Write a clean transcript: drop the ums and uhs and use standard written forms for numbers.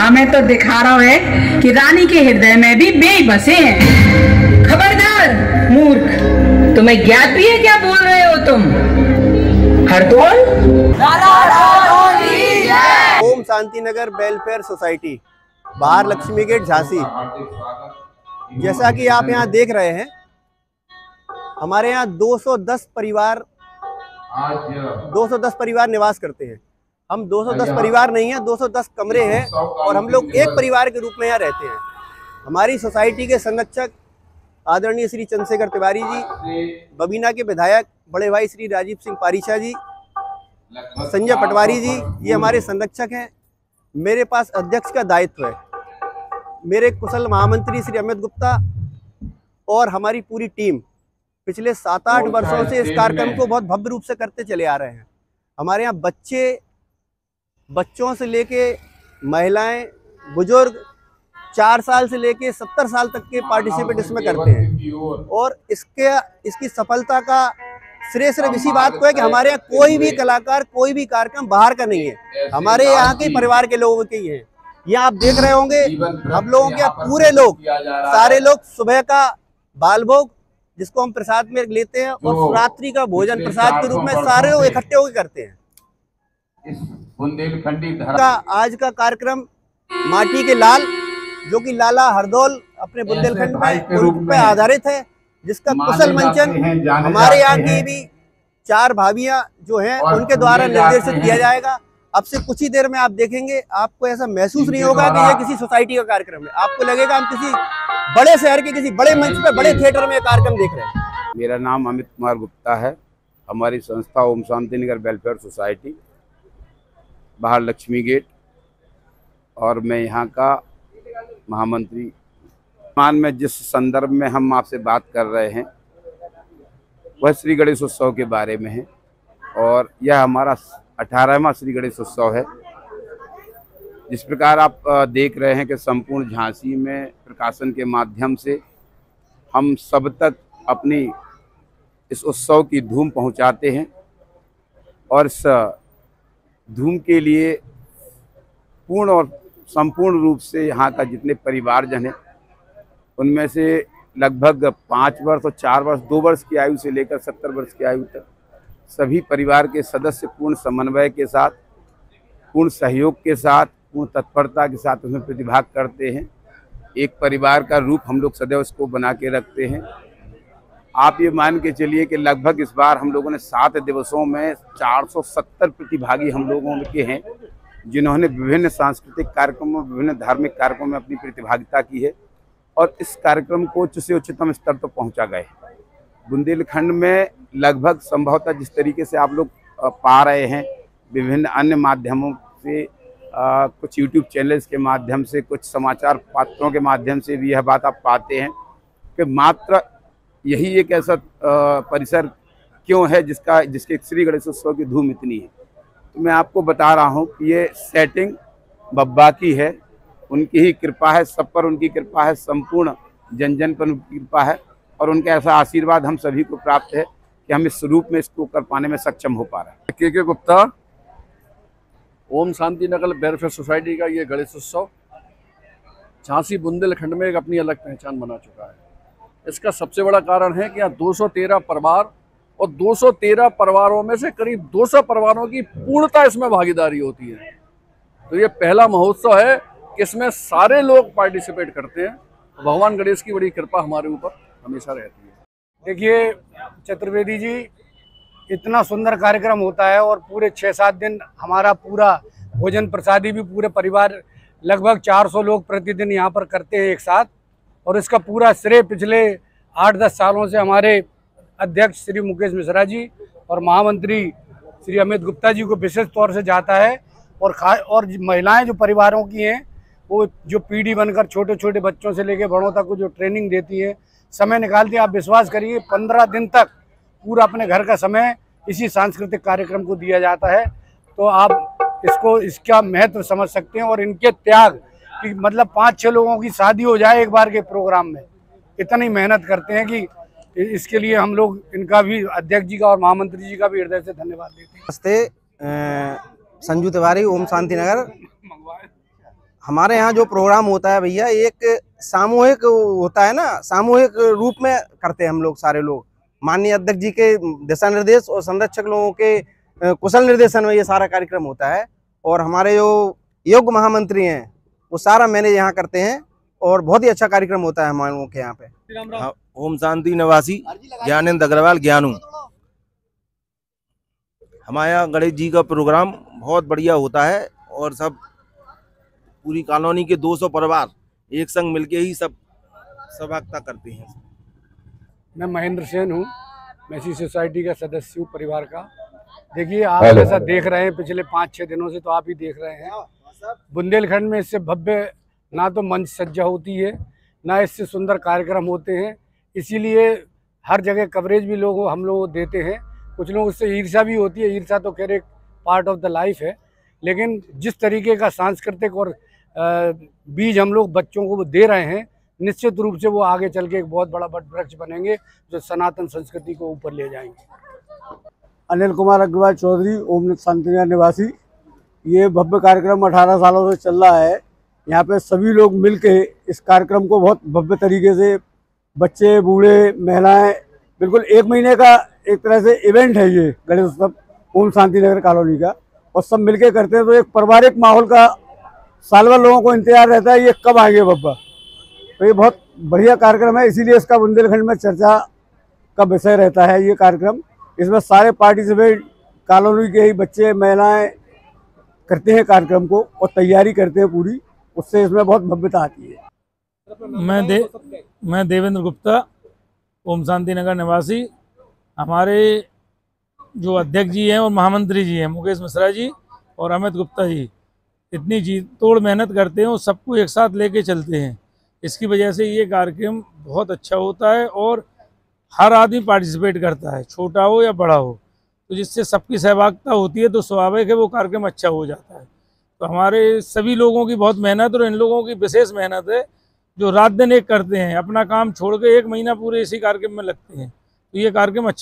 हमें तो दिखा रहा है कि रानी के हृदय में भी बेई बसे हैं। खबरदार मूर्ख, तुम्हें ज्ञात भी है क्या बोल रहे हो तुम? हरदौल ओम शांति नगर वेलफेयर सोसाइटी, बाहर लक्ष्मी गेट, झांसी। जैसा कि आप यहाँ देख रहे हैं, हमारे यहाँ 210 परिवार निवास करते हैं। हम 210 परिवार नहीं है, 210 कमरे हैं और हम लोग एक परिवार के रूप में यहाँ रहते हैं। हमारी सोसाइटी के संरक्षक आदरणीय श्री चंद्रशेखर तिवारी जी, बबीना के विधायक बड़े भाई श्री राजीव सिंह पारीशा जी, संजय पटवारी जी, ये हमारे संरक्षक हैं। मेरे पास अध्यक्ष का दायित्व है। मेरे कुशल महामंत्री श्री अमित गुप्ता और हमारी पूरी टीम पिछले 7-8 वर्षों से इस कार्यक्रम को बहुत भव्य रूप से करते चले आ रहे हैं। हमारे यहाँ बच्चों से लेके महिलाएं, बुजुर्ग 4 साल से लेके 70 साल तक के पार्टिसिपेट इसमें करते हैं। और इसकी सफलता का श्रेय सिर्फ इसी बात को है कि हमारे यहाँ कोई भी कलाकार, कोई भी कार्यक्रम बाहर का नहीं है, हमारे यहाँ के परिवार के लोगों के ही है। यहाँ आप देख रहे होंगे, हम लोगों के पूरे लोग, सारे लोग सुबह का बाल भोग, जिसको हम प्रसाद में लेते हैं, और रात्रि का भोजन प्रसाद के रूप में सारे लोग इकट्ठे होकर करते हैं। आज का कार्यक्रम माटी के लाल, जो कि लाला हरदौल अपने बुंदेलखंड पे आधारित है, जिसका कुशल मंचन हमारे यहाँ की भी 4 भाभियां जो हैं उनके द्वारा निर्देशित किया जाएगा। अब से कुछ ही देर में आप देखेंगे, आपको ऐसा महसूस नहीं होगा कि ये किसी सोसाइटी का कार्यक्रम है। आपको लगेगा हम किसी बड़े शहर के किसी बड़े मंच पे, बड़े थिएटर में कार्यक्रम देख रहे हैं। मेरा नाम अमित कुमार गुप्ता है। हमारी संस्था ओम शांति नगर वेलफेयर सोसाइटी, बाहर लक्ष्मी गेट, और मैं यहाँ का महामंत्री। मान में जिस संदर्भ में हम आपसे बात कर रहे हैं वह श्री गणेश उत्सव के बारे में है, और यह हमारा 18वां श्री गणेश उत्सव है। जिस प्रकार आप देख रहे हैं कि संपूर्ण झांसी में प्रकाशन के माध्यम से हम सब तक अपनी इस उत्सव की धूम पहुंचाते हैं, और इस धूम के लिए पूर्ण और संपूर्ण रूप से यहाँ का जितने परिवारजन हैं, उनमें से लगभग 5 वर्ष और 4 वर्ष, 2 वर्ष की आयु से लेकर 70 वर्ष की आयु तक सभी परिवार के सदस्य पूर्ण समन्वय के साथ, पूर्ण सहयोग के साथ, पूर्ण तत्परता के साथ उसमें प्रतिभाग करते हैं। एक परिवार का रूप हम लोग सदैव इसको बना के रखते हैं। आप ये मान के चलिए कि लगभग इस बार हम लोगों ने 7 दिवसों में 470 प्रतिभागी हम लोगों के हैं, जिन्होंने विभिन्न सांस्कृतिक कार्यक्रमों, विभिन्न धार्मिक कार्यक्रमों में अपनी प्रतिभागिता की है, और इस कार्यक्रम को उच्च से उच्चतम स्तर तक पहुंचा गए। बुंदेलखंड में लगभग संभवतः जिस तरीके से आप लोग पा रहे हैं, विभिन्न अन्य माध्यमों से, कुछ यूट्यूब चैनल्स के माध्यम से, कुछ समाचार पत्रों के माध्यम से भी यह बात आप पाते हैं कि मात्र यही एक ऐसा परिसर क्यों है जिसके श्री गणेश उत्सव की धूम इतनी है। तो मैं आपको बता रहा हूँ कि ये सेटिंग बब्बा की है, उनकी ही कृपा है, सब पर उनकी कृपा है, संपूर्ण जन जन पर उनकी कृपा है, और उनका ऐसा आशीर्वाद हम सभी को प्राप्त है कि हम इस रूप में इसको कर पाने में सक्षम हो पा रहे हैं। के गुप्ता, ओम शांति नगर वेलफेयर सोसाइटी का ये गणेश उत्सव झांसी बुंदेलखंड में एक अपनी अलग पहचान बना चुका है। इसका सबसे बड़ा कारण है कि यहाँ 213 परिवार, और 213 परिवारों में से करीब 200 परिवारों की पूर्णता इसमें भागीदारी होती है। तो ये पहला महोत्सव है कि इसमें सारे लोग पार्टिसिपेट करते हैं। भगवान गणेश की बड़ी कृपा हमारे ऊपर हमेशा रहती है। देखिए चतुर्वेदी जी, इतना सुंदर कार्यक्रम होता है, और पूरे 6-7 दिन हमारा पूरा भोजन प्रसादी भी पूरे परिवार, लगभग 400 लोग प्रतिदिन यहाँ पर करते हैं एक साथ। और इसका पूरा श्रेय पिछले 8-10 सालों से हमारे अध्यक्ष श्री मुकेश मिश्रा जी और महामंत्री श्री अमित गुप्ता जी को विशेष तौर से जाता है। और महिलाएं जो परिवारों की हैं, वो जो पीढ़ी बनकर छोटे छोटे बच्चों से लेकर बड़ों तक को जो ट्रेनिंग देती है, समय निकालती है। आप विश्वास करिए 15 दिन तक पूरा अपने घर का समय इसी सांस्कृतिक कार्यक्रम को दिया जाता है। तो आप इसका महत्व समझ सकते हैं। और इनके त्याग कि मतलब 5-6 लोगों की शादी हो जाए एक बार के प्रोग्राम में, इतनी मेहनत करते हैं कि इसके लिए हम लोग इनका भी, अध्यक्ष जी का और महामंत्री जी का भी हृदय से धन्यवाद देते हैं। नमस्ते, संजू तिवारी, ओम शांति नगर। हमारे यहाँ जो प्रोग्राम होता है भैया, एक सामूहिक होता है ना, सामूहिक रूप में करते हैं हम लोग सारे लोग। माननीय अध्यक्ष जी के दिशा निर्देश और संरक्षक लोगों के कुशल निर्देशन में ये सारा कार्यक्रम होता है। और हमारे जो योग्य महामंत्री हैं वो सारा मैनेज यहाँ करते हैं और बहुत ही अच्छा कार्यक्रम होता है हमारे लोगों के यहाँ पे। ओम शांति निवासी ज्ञानेंद्र अग्रवाल ज्ञानू। हमारे यहाँ गणेश जी का प्रोग्राम बहुत बढ़िया होता है और सब पूरी कॉलोनी के 200 परिवार एक संग मिलके ही सब सभागता करते हैं। मैं महेंद्र सेन हूँ, मैं इसी सोसाइटी का सदस्य हूँ परिवार का। देखिए आप जैसा देख रहे हैं पिछले 5-6 दिनों से, तो आप ही देख रहे हैं बुंदेलखंड में इससे भव्य ना तो मंच सज्जा होती है, ना इससे सुंदर कार्यक्रम होते हैं। इसीलिए हर जगह कवरेज भी हम लोग देते हैं। कुछ लोग उससे ईर्ष्या भी होती है, ईर्ष्या तो खैर एक पार्ट ऑफ द लाइफ है, लेकिन जिस तरीके का सांस्कृतिक और बीज हम लोग बच्चों को दे रहे हैं, निश्चित रूप से वो आगे चल के एक बहुत बड़ा वृक्ष बनेंगे जो सनातन संस्कृति को ऊपर ले जाएंगे। अनिल कुमार अग्रवाल चौधरी, ओम शांति नगर निवासी। ये भव्य कार्यक्रम 18 सालों से चल रहा है। यहाँ पे सभी लोग मिलके इस कार्यक्रम को बहुत भव्य तरीके से, बच्चे, बूढ़े, महिलाएं, बिल्कुल 1 महीने का एक तरह से इवेंट है ये गणेश उत्सव ओम शांति नगर कॉलोनी का, और सब मिलके करते हैं। तो एक पारिवारिक माहौल का साल भर लोगों को इंतजार रहता है ये कब आएंगे बब्बा। तो ये बहुत बढ़िया कार्यक्रम है, इसीलिए इसका बुंदेलखंड में चर्चा का विषय रहता है ये कार्यक्रम। इसमें सारे पार्टिसिपेट कॉलोनी के ही बच्चे, महिलाएं करते हैं कार्यक्रम को और तैयारी करते हैं पूरी, उससे इसमें बहुत भव्यता आती है। मैं देवेंद्र गुप्ता, ओम शांति नगर निवासी। हमारे जो अध्यक्ष जी हैं और महामंत्री जी हैं, मुकेश मिश्रा जी और अमित गुप्ता जी, इतनी जी तोड़ मेहनत करते हैं और सबको एक साथ लेके चलते हैं। इसकी वजह से ये कार्यक्रम बहुत अच्छा होता है और हर आदमी पार्टिसिपेट करता है, छोटा हो या बड़ा हो, तो जिससे सबकी सहभागिता होती है तो स्वाभाविक है वो कार्यक्रम अच्छा हो जाता है। तो हमारे सभी लोगों की बहुत मेहनत और इन लोगों की विशेष मेहनत है जो रात दिन एक करते हैं, अपना काम छोड़ के 1 महीना पूरे इसी कार्यक्रम में लगते हैं, तो ये कार्यक्रम अच्छा